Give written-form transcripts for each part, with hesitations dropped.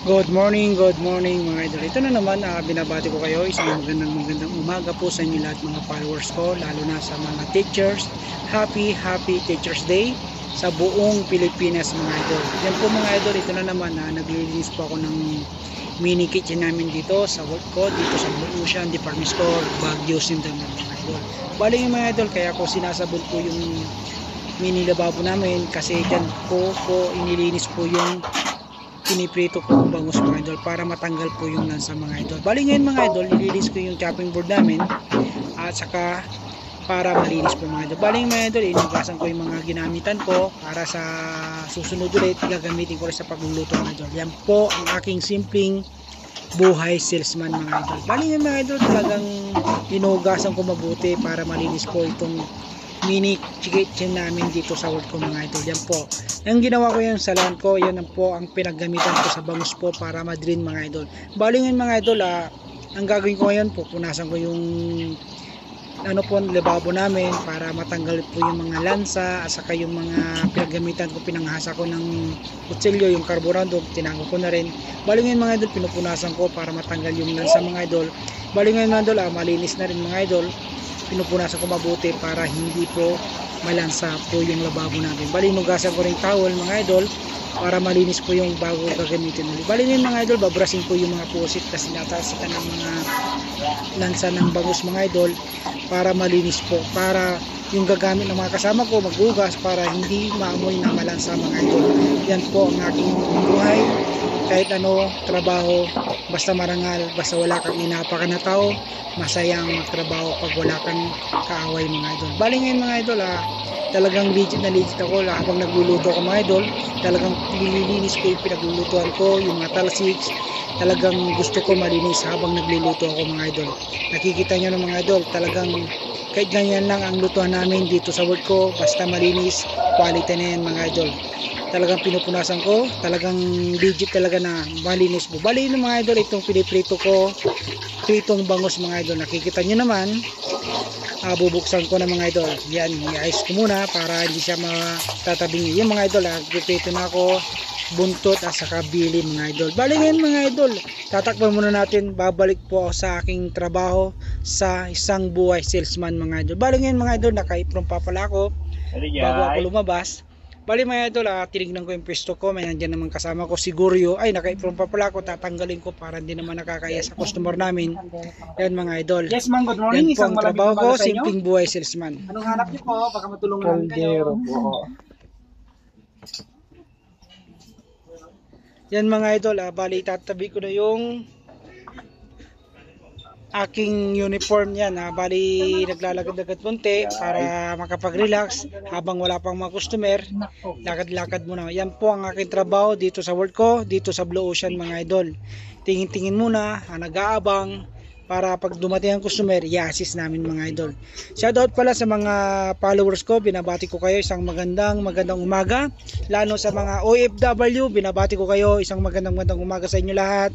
Good morning mga idol. Ito na naman, binabati ko kayo. Isang magandang umaga po sa inyo lahat mga followers ko, lalo na sa mga teachers. Happy Teachers Day sa buong Pilipinas mga idol. Yan po mga idol, ito na naman, naglilinis po ako ng mini kitchen namin dito sa work ko, dito sa Blue Ocean Department Store, Baguio, Sindangan mga idol. Bali yung mga idol, kaya ko sinasabon po yung mini lababo namin kasi dyan po inilinis po yung piniprito ko bangus mga idol para matanggal po yung lansa mga idol. Bali ngayon mga idol, nililis ko yung chopping board namin at saka para malinis po mga idol. Bali mga idol, inugasan ko yung mga ginamitan ko para sa susunod ulit gagamitin ko rin sa pagluluto mga idol. Yan po ang aking simpleng buhay salesman mga idol. Bali ngayon mga idol, talagang inugasan ko mabuti para malinis po itong mini kitchen namin dito sa work ko mga idol. Yan po, yung ginawa ko yung salan ko, yan po ang pinaggamitan ko sa bangus po para madrin mga idol. Bali ngayon mga idol, ang gagawin ko ngayon, pupunasan ko yung lababo namin para matanggal po yung mga lansa at saka yung mga pinaggamitan ko, pinanghasa ko ng kutsilyo, yung karburado, tinago ko na rin. Bali ngayon mga idol, pinupunasan ko para matanggal yung lansa mga idol. Bali ngayon mga idol, malinis na rin mga idol, pinupunasan ko mabuti para hindi po malansa po yung lababo natin. Bali, nugasan ko rin towel mga idol para malinis po yung bago gagamitin ulit. Bali ngayon mga idol, babrasin ko yung mga pusit kasi natasitan ng mga lansa ng bangus mga idol para malinis po, para yung gagamit ng mga kasama ko maghugas para hindi maamoy na malansa mga idol. Yan po ang aking buhay, kahit ano trabaho, basta marangal, basta wala kang inapakan na tao, masayang magtrabaho pag wala kang kaaway mga idol. Bali ngayon mga idol, talagang legit na legit ako habang nagluluto ako mga idol. Talagang nililinis ko yung pinaglulutuan ko, yung mga talsiks. Talagang gusto ko malinis habang nagluluto ako mga idol. Nakikita nyo ng mga idol, talagang kahit ganyan lang ang lutuan namin dito sa work ko, basta malinis, quality na yan mga idol. Talagang pinupunasan ko, talagang legit talaga na malinis po. Bali ng mga idol, itong piniprito ko, pritong bangus mga idol. Nakikita nyo naman, bubuksan ko na mga idol. Yan, i-ice ko muna para hindi siya matatabing. Yung mga idol, piprito na ako, buntot at saka bili mga idol. Bali ngayon mga idol, tatakpan muna natin, babalik po ako sa aking trabaho sa isang buhay salesman mga idol. Bali ngayon mga idol, naka-apron pa pala ako bago ako lumabas. Bali mga idol, tinignan ko yung pwesto ko, may nandiyan naman kasama ko si Guryo. Ay, naka-apron pa pala ako, tatanggalin ko para hindi naman nakakaya sa customer namin. Yan mga idol. Yes ma'am, good morning. Yan po ang Isang malamig trabaho ko, umaga sa inyo. simpleng buhay salesman. Anong hanap niyo po? Baka matulungan namin kayo. Yan mga idol, bali tatabi ko na yung aking uniform yan. Bali naglalakad-lakad punti para makapag-relax habang wala pang mga customer. Lakad-lakad muna. Yan po ang aking trabaho dito sa work ko, dito sa Blue Ocean mga idol. Tingin-tingin muna, nag-aabang para pag dumating ang customer, i-assist namin mga idol. Shoutout pala sa mga followers ko, binabati ko kayo isang magandang umaga. Lalo sa mga OFW, binabati ko kayo isang magandang umaga sa inyo lahat.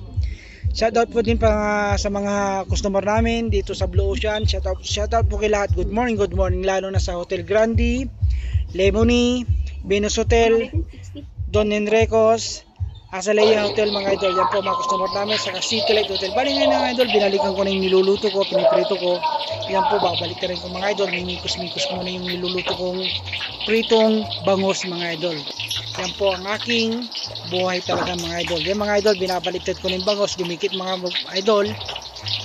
Shoutout po din pa sa mga customer namin dito sa Blue Ocean. Shoutout po kay lahat. Good morning lalo na sa Hotel Grande, Lemony, Venus Hotel, Don Enrecos, Azalea Hotel mga idol. Yan po mga customer namin sa City Light Hotel. Bali ngayon mga idol, binalikan ko na yung niluluto ko, piniprito ko. Yan po, babalik na rin ko mga idol. Mimikos-mikos muna yung niluluto kong pritong bangus mga idol. Yan po ang aking buhay talaga mga idol. Yan mga idol, binabaliktad ko ng bangus, dumikit mga idol.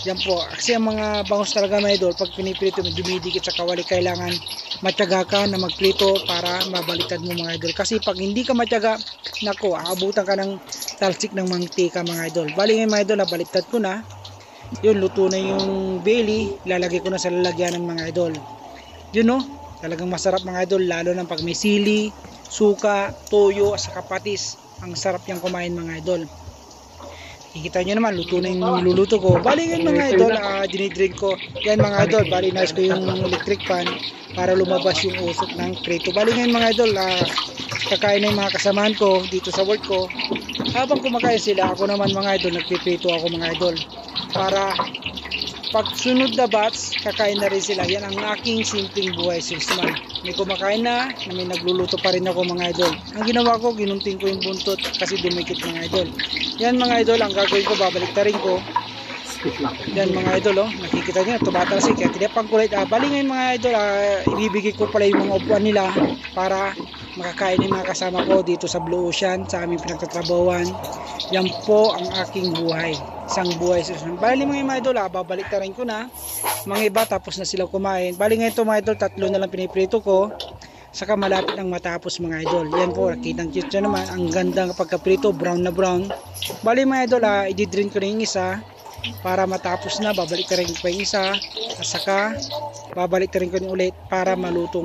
Yan po, kasi ang mga bangus talaga mga idol, pag piniprito mo, dumidikit sa kawali, kailangan matyaga ka na magprito para mabaliktad mo mga idol. Kasi pag hindi ka matyaga, nako, aabutan ka ng talsik ng mantika mga idol. Bali ngayon mga idol, nabaliktad ko na. Yun, luto na yung belly, lalagay ko na sa lalagyan ng mga idol. Yun no, talagang masarap mga idol, lalo na pag may sili, suka, toyo, at saka patis. Ang sarap yung kumain mga idol. Kikita nyo naman, luto na yung niluluto ko. Bali ngayon mga idol, dinidrink ko. Yan mga idol, bali nice ko yung electric fan para lumabas yung usok ng prito. Bali ngayon mga idol, kakain na yung mga kasamahan ko dito sa work ko. Habang kumakain sila, ako naman mga idol, nagpiprito ako mga idol. Para Pag sunod na batch, kakain na rin sila. Yan ang aking simpleng buhay salesman. May kumakain na may nagluluto pa rin ako mga idol. Ang ginawa ko, ginunting ko yung buntot kasi dumikit mga idol. Yan mga idol, ang gagawin ko, babaliktarin ko. Yan mga idol, nakikita nyo, tumatalsik. Kaya tinapang kulit. Bali ngayon mga idol, ibibigay ko pala yung mga upuan nila para makakain yung mga kasama ko dito sa Blue Ocean, sa aming pinagtatrabawan. Yan po ang aking buhay. Isang buhay. Bali mga idol, babalik na rin ko na. Mga iba, tapos na sila kumain. Bali ngayon ito mga idol, 3 na lang piniprito ko. Saka malapit nang matapos mga idol. Yan po, kitang cute naman. Ang ganda ng pagkaprito, brown na brown. Bali mga idol, i-drain ko na yung isa para matapos na. Babalik na rin ko yung isa. At saka, babalik na rin ko ulit para maluto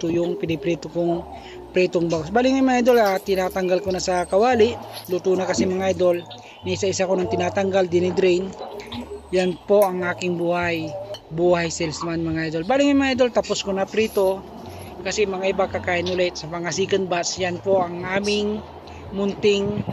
yung piniprito kong pritong box. Bali ngayon mga idol, tinatanggal ko na sa kawali. Luto na kasi mga idol. Isa-isa ko nang tinatanggal, dinidrain. Yan po ang aking buhay. Buhay salesman mga idol. Bali ngayon mga idol, tapos ko na prito. Kasi mga iba kakain ulit sa mga second batch. Yan po ang aming munting